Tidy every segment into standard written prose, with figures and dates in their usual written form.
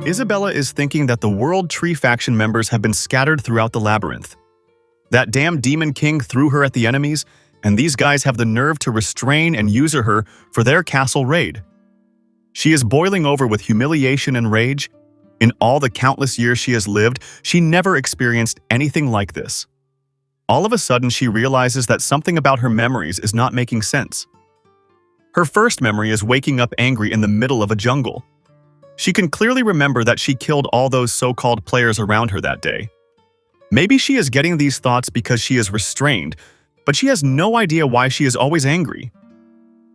Isabella is thinking that the World Tree faction members have been scattered throughout the labyrinth. That damn Demon King threw her at the enemies, and these guys have the nerve to restrain and use her for their castle raid. She is boiling over with humiliation and rage. In all the countless years she has lived, she never experienced anything like this. All of a sudden, she realizes that something about her memories is not making sense. Her first memory is waking up angry in the middle of a jungle. She can clearly remember that she killed all those so-called players around her that day. Maybe she is getting these thoughts because she is restrained, but she has no idea why she is always angry.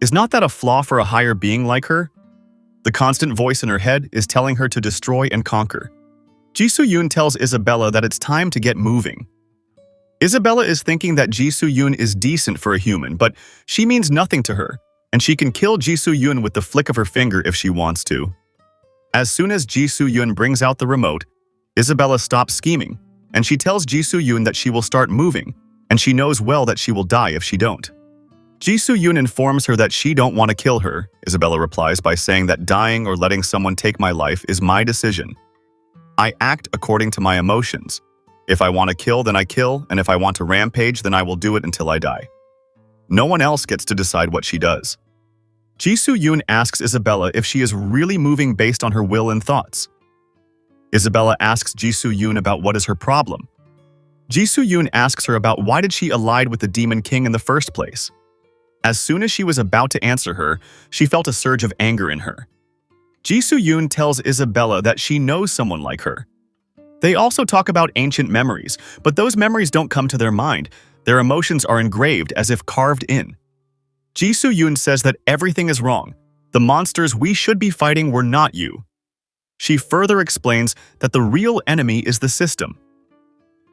Is not that a flaw for a higher being like her? The constant voice in her head is telling her to destroy and conquer. Ji-soo-yoon tells Isabella that it's time to get moving. Isabella is thinking that Ji-soo-yoon is decent for a human, but she means nothing to her, and she can kill Ji-soo-yoon with the flick of her finger if she wants to. As soon as Ji-soo-yoon brings out the remote, Isabella stops scheming, and she tells Ji-soo-yoon that she will start moving, and she knows well that she will die if she don't. Ji-soo-yoon informs her that she don't want to kill her. Isabella replies by saying that dying or letting someone take my life is my decision. I act according to my emotions. If I want to kill, then I kill, and if I want to rampage, then I will do it until I die. No one else gets to decide what she does. Ji-soo-yoon asks Isabella if she is really moving based on her will and thoughts. Isabella asks Ji-soo-yoon about what is her problem. Ji-soo-yoon asks her about why did she allied with the Demon King in the first place. As soon as she was about to answer her, she felt a surge of anger in her. Ji-soo-yoon tells Isabella that she knows someone like her. They also talk about ancient memories, but those memories don't come to their mind. Their emotions are engraved as if carved in. Ji-soo-yoon says that everything is wrong. The monsters we should be fighting were not you. She further explains that the real enemy is the system.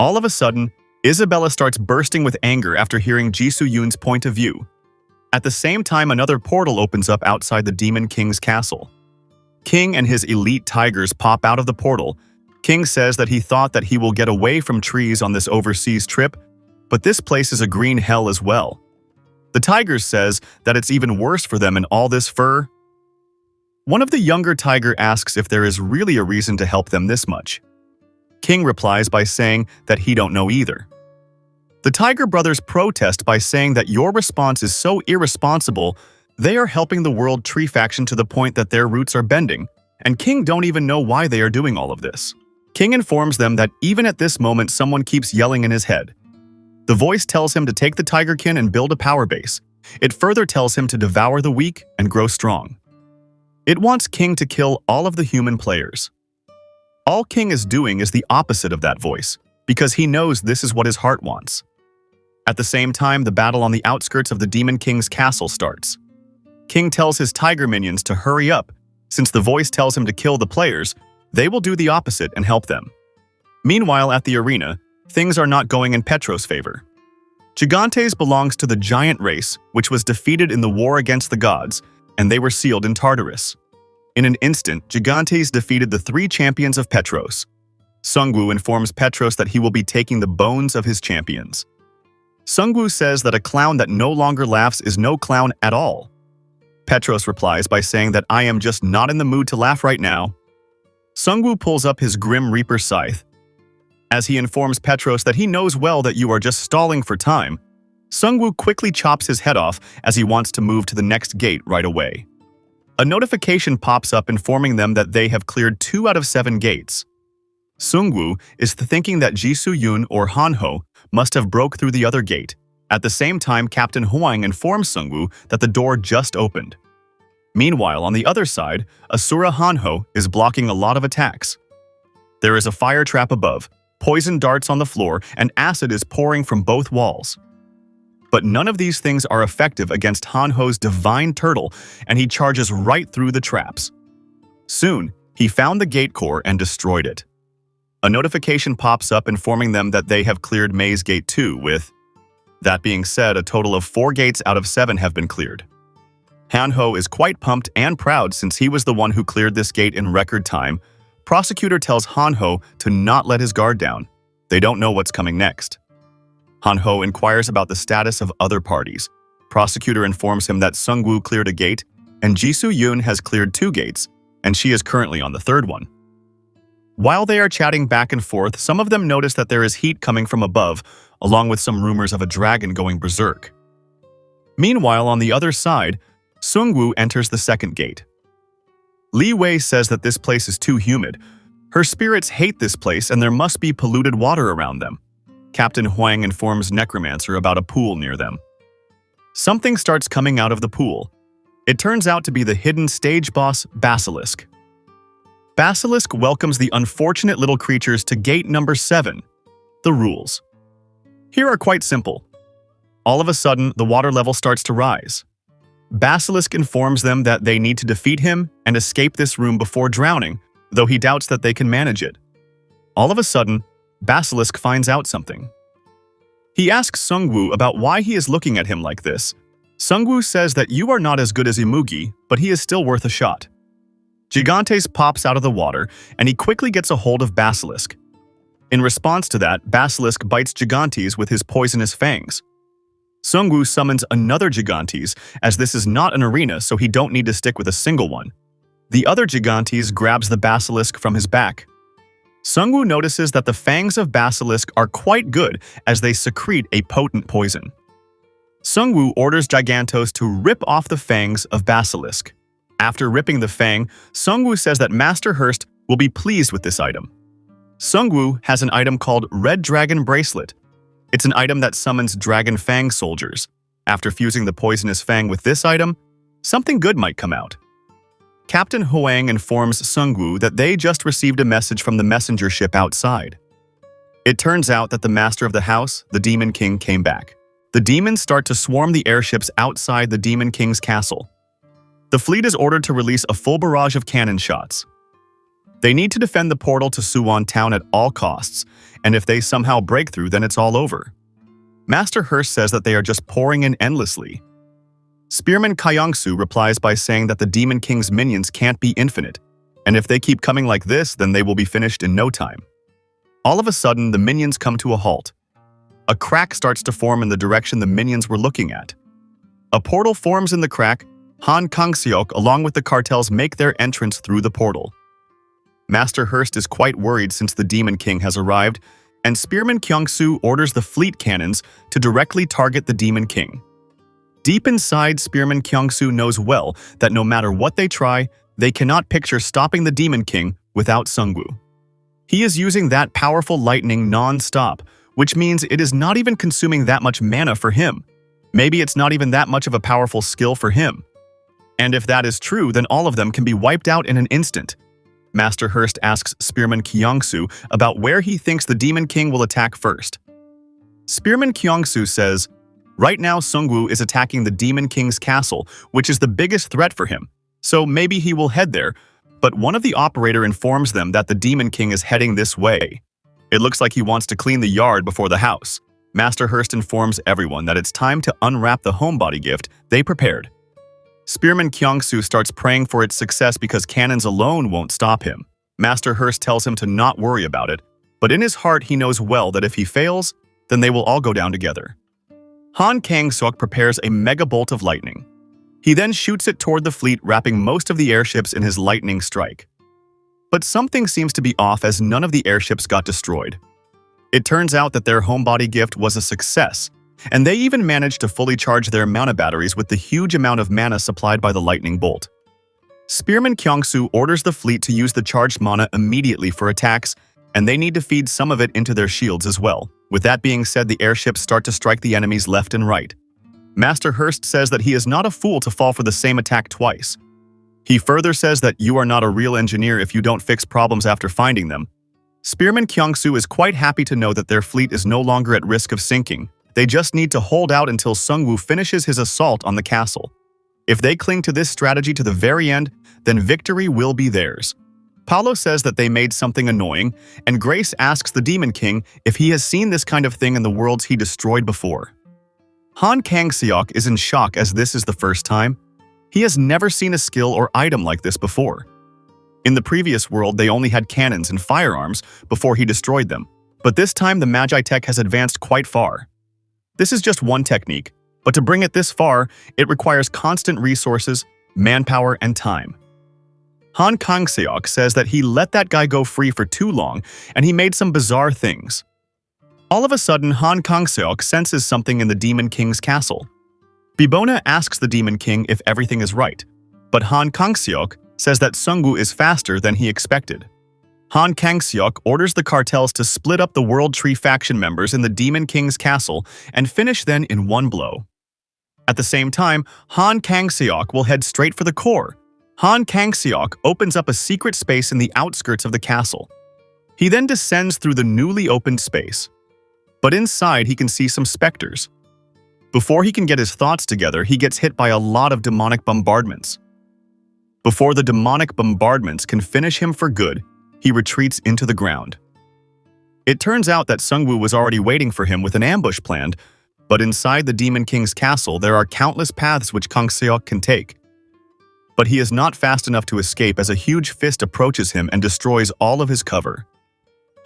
All of a sudden, Isabella starts bursting with anger after hearing Ji-soo-yoon's point of view. At the same time, another portal opens up outside the Demon King's castle. King and his elite tigers pop out of the portal. King says that he thought that he will get away from trees on this overseas trip, but this place is a green hell as well. The tigers says that it's even worse for them in all this fur. One of the younger tiger asks if there is really a reason to help them this much. King replies by saying that he don't know either. The tiger brothers protest by saying that your response is so irresponsible, they are helping the World Tree faction to the point that their roots are bending, and King don't even know why they are doing all of this. King informs them that even at this moment someone keeps yelling in his head. The voice tells him to take the tigerkin and build a power base. It further tells him to devour the weak and grow strong. It wants King to kill all of the human players. All King is doing is the opposite of that voice, because he knows this is what his heart wants. At the same time, the battle on the outskirts of the Demon King's castle starts. King tells his tiger minions to hurry up. Since the voice tells him to kill the players, they will do the opposite and help them. Meanwhile, at the arena, things are not going in Petros' favor. Gigantes belongs to the giant race, which was defeated in the war against the gods, and they were sealed in Tartarus. In an instant, Gigantes defeated the 3 champions of Petros. Sungwoo informs Petros that he will be taking the bones of his champions. Sungwoo says that a clown that no longer laughs is no clown at all. Petros replies by saying that I am just not in the mood to laugh right now. Sungwoo pulls up his Grim Reaper scythe. As he informs Petros that he knows well that you are just stalling for time, Sungwoo quickly chops his head off as he wants to move to the next gate right away. A notification pops up informing them that they have cleared 2 out of 7 gates. Sungwoo is thinking that Ji-soo-yoon or Hanho must have broke through the other gate. At the same time, Captain Hwang informs Sungwoo that the door just opened. Meanwhile, on the other side, Asura Hanho is blocking a lot of attacks. There is a fire trap above, poison darts on the floor, and acid is pouring from both walls. But none of these things are effective against Hanho's divine turtle, and he charges right through the traps. Soon, he found the gate core and destroyed it. A notification pops up informing them that they have cleared Maze Gate 2 with... That being said, a total of 4 gates out of 7 have been cleared. Hanho is quite pumped and proud since he was the one who cleared this gate in record time. Prosecutor tells Hanho to not let his guard down. They don't know what's coming next. Hanho inquires about the status of other parties. Prosecutor informs him that Sungwoo cleared a gate, and Ji-soo-yoon has cleared 2 gates, and she is currently on the 3rd one. While they are chatting back and forth, some of them notice that there is heat coming from above, along with some rumors of a dragon going berserk. Meanwhile, on the other side, Sungwoo enters the second gate. Li Wei says that this place is too humid. Her spirits hate this place and there must be polluted water around them. Captain Huang informs Necromancer about a pool near them. Something starts coming out of the pool. It turns out to be the hidden stage boss, Basilisk. Basilisk welcomes the unfortunate little creatures to gate number 7. The rules. Here are quite simple. All of a sudden, the water level starts to rise. Basilisk informs them that they need to defeat him and escape this room before drowning, though he doubts that they can manage it. All of a sudden, Basilisk finds out something. He asks Sungwoo about why he is looking at him like this. Sungwoo says that you are not as good as Imugi, but he is still worth a shot. Gigantes pops out of the water, and he quickly gets a hold of Basilisk. In response to that, Basilisk bites Gigantes with his poisonous fangs. Sungwoo summons another Gigantes, as this is not an arena, so he don't need to stick with a single one. The other Gigantes grabs the Basilisk from his back. Sungwoo notices that the fangs of Basilisk are quite good as they secrete a potent poison. Sungwoo orders Gigantos to rip off the fangs of Basilisk. After ripping the fang, Sungwoo says that Master Hurst will be pleased with this item. Sungwoo has an item called Red Dragon Bracelet. It's an item that summons Dragon Fang soldiers. After fusing the poisonous fang with this item, something good might come out. Captain Huang informs Sungwoo that they just received a message from the messenger ship outside. It turns out that the master of the house, the Demon King, came back. The demons start to swarm the airships outside the Demon King's castle. The fleet is ordered to release a full barrage of cannon shots. They need to defend the portal to Suwon Town at all costs, and if they somehow break through, then it's all over. Master Hurst says that they are just pouring in endlessly. Spearman Kyongsu replies by saying that the Demon King's minions can't be infinite, and if they keep coming like this, then they will be finished in no time. All of a sudden, the minions come to a halt. A crack starts to form in the direction the minions were looking at. A portal forms in the crack. Han Kangseok along with the cartels make their entrance through the portal. Master Hurst is quite worried since the Demon King has arrived, and Spearman Kyongsu orders the fleet cannons to directly target the Demon King. Deep inside, Spearman Kyongsu knows well that no matter what they try, they cannot picture stopping the Demon King without Sungwoo. He is using that powerful lightning non-stop, which means it is not even consuming that much mana for him. Maybe it's not even that much of a powerful skill for him. And if that is true, then all of them can be wiped out in an instant. Master Hurst asks Spearman Kyongsu about where he thinks the Demon King will attack first. Spearman Kyongsu says, right now Sungwoo is attacking the Demon King's castle, which is the biggest threat for him, so maybe he will head there, but one of the operator informs them that the Demon King is heading this way. It looks like he wants to clean the yard before the house. Master Hurst informs everyone that it's time to unwrap the homebody gift they prepared. Spearman Kyongsu starts praying for its success because cannons alone won't stop him. Master Hurst tells him to not worry about it, but in his heart he knows well that if he fails, then they will all go down together. Han Kang-seok prepares a mega bolt of lightning. He then shoots it toward the fleet, wrapping most of the airships in his lightning strike. But something seems to be off as none of the airships got destroyed. It turns out that their homebody gift was a success, and they even managed to fully charge their mana batteries with the huge amount of mana supplied by the lightning bolt. Spearman Kyongsu orders the fleet to use the charged mana immediately for attacks, and they need to feed some of it into their shields as well. With that being said, the airships start to strike the enemies left and right. Master Hurst says that he is not a fool to fall for the same attack twice. He further says that you are not a real engineer if you don't fix problems after finding them. Spearman Kyongsu is quite happy to know that their fleet is no longer at risk of sinking. They just need to hold out until Sungwoo finishes his assault on the castle. If they cling to this strategy to the very end, then victory will be theirs. Paolo says that they made something annoying, and Grace asks the Demon King if he has seen this kind of thing in the worlds he destroyed before. Han Kang-seok is in shock as this is the first time. He has never seen a skill or item like this before. In the previous world, they only had cannons and firearms before he destroyed them, but this time the Magi tech has advanced quite far. This is just one technique, but to bring it this far, it requires constant resources, manpower, and time. Han Kang-seok says that he let that guy go free for too long and he made some bizarre things. All of a sudden, Han Kang-seok senses something in the Demon King's castle. Bibona asks the Demon King if everything is right, but Han Kang-seok says that Sungwoo is faster than he expected. Han Kang-seok orders the cartels to split up the World Tree faction members in the Demon King's castle and finish them in one blow. At the same time, Han Kang-seok will head straight for the core. Han Kang-seok opens up a secret space in the outskirts of the castle. He then descends through the newly opened space. But inside, he can see some specters. Before he can get his thoughts together, he gets hit by a lot of demonic bombardments. Before the demonic bombardments can finish him for good, he retreats into the ground. It turns out that Sungwoo was already waiting for him with an ambush planned, but inside the Demon King's castle, there are countless paths which Kang-seok can take. But he is not fast enough to escape as a huge fist approaches him and destroys all of his cover.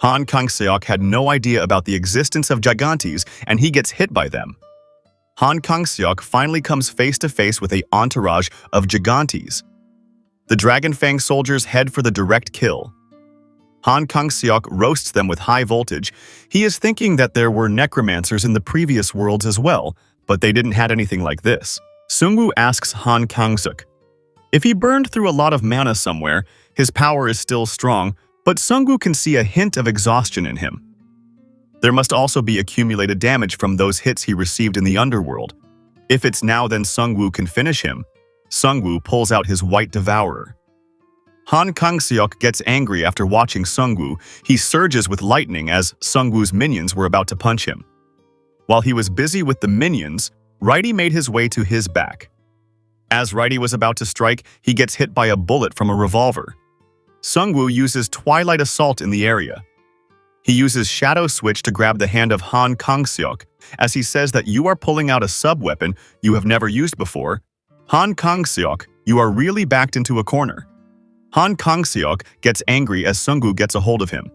Han Kang-seok had no idea about the existence of gigantes, and he gets hit by them. Han Kang-seok finally comes face to face with an entourage of gigantes. The Dragon Fang soldiers head for the direct kill. Han Kang-seok roasts them with high voltage. He is thinking that there were necromancers in the previous worlds as well, but they didn't have anything like this. Sungwoo asks Han Kang-seok if he burned through a lot of mana somewhere, his power is still strong, but Sungwoo can see a hint of exhaustion in him. There must also be accumulated damage from those hits he received in the underworld. If it's now, then Sungwoo can finish him. Sungwoo pulls out his White Devourer. Han Kang-seok gets angry after watching Sungwoo. He surges with lightning as Sungwoo's minions were about to punch him. While he was busy with the minions, Righty made his way to his back. As Righty was about to strike, he gets hit by a bullet from a revolver. Sungwoo uses Twilight Assault in the area. He uses Shadow Switch to grab the hand of Han Kang-seok, as he says that you are pulling out a sub-weapon you have never used before. Han Kang-seok, you are really backed into a corner. Han Kang-seok gets angry as Sungwoo gets a hold of him.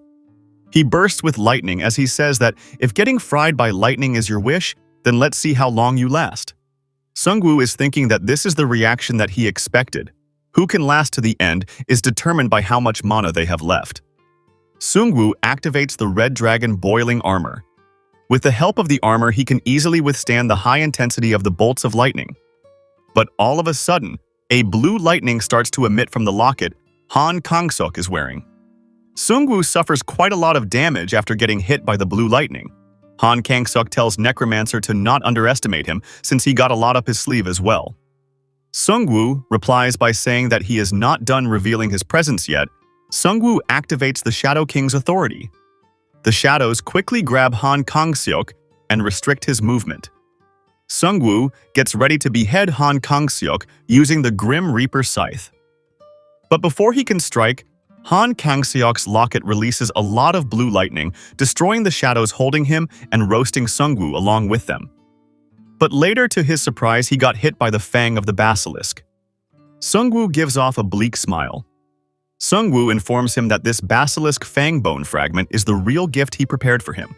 He bursts with lightning as he says that if getting fried by lightning is your wish, then let's see how long you last. Sungwoo is thinking that this is the reaction that he expected. Who can last to the end is determined by how much mana they have left. Sungwoo activates the Red Dragon Boiling Armor. With the help of the armor, he can easily withstand the high intensity of the bolts of lightning. But all of a sudden, a blue lightning starts to emit from the locket Han Kang-seok is wearing. Sungwoo suffers quite a lot of damage after getting hit by the blue lightning. Han Kang-seok tells Necromancer to not underestimate him since he got a lot up his sleeve as well. Sungwoo replies by saying that he is not done revealing his presence yet. Sungwoo activates the Shadow King's authority. The shadows quickly grab Han Kang-seok and restrict his movement. Sungwoo gets ready to behead Han Kang-seok using the Grim Reaper Scythe. But before he can strike, Han Kang-seok's locket releases a lot of blue lightning, destroying the shadows holding him and roasting Sungwoo along with them. But later, to his surprise, he got hit by the fang of the basilisk. Sungwoo gives off a bleak smile. Sungwoo informs him that this basilisk fang bone fragment is the real gift he prepared for him.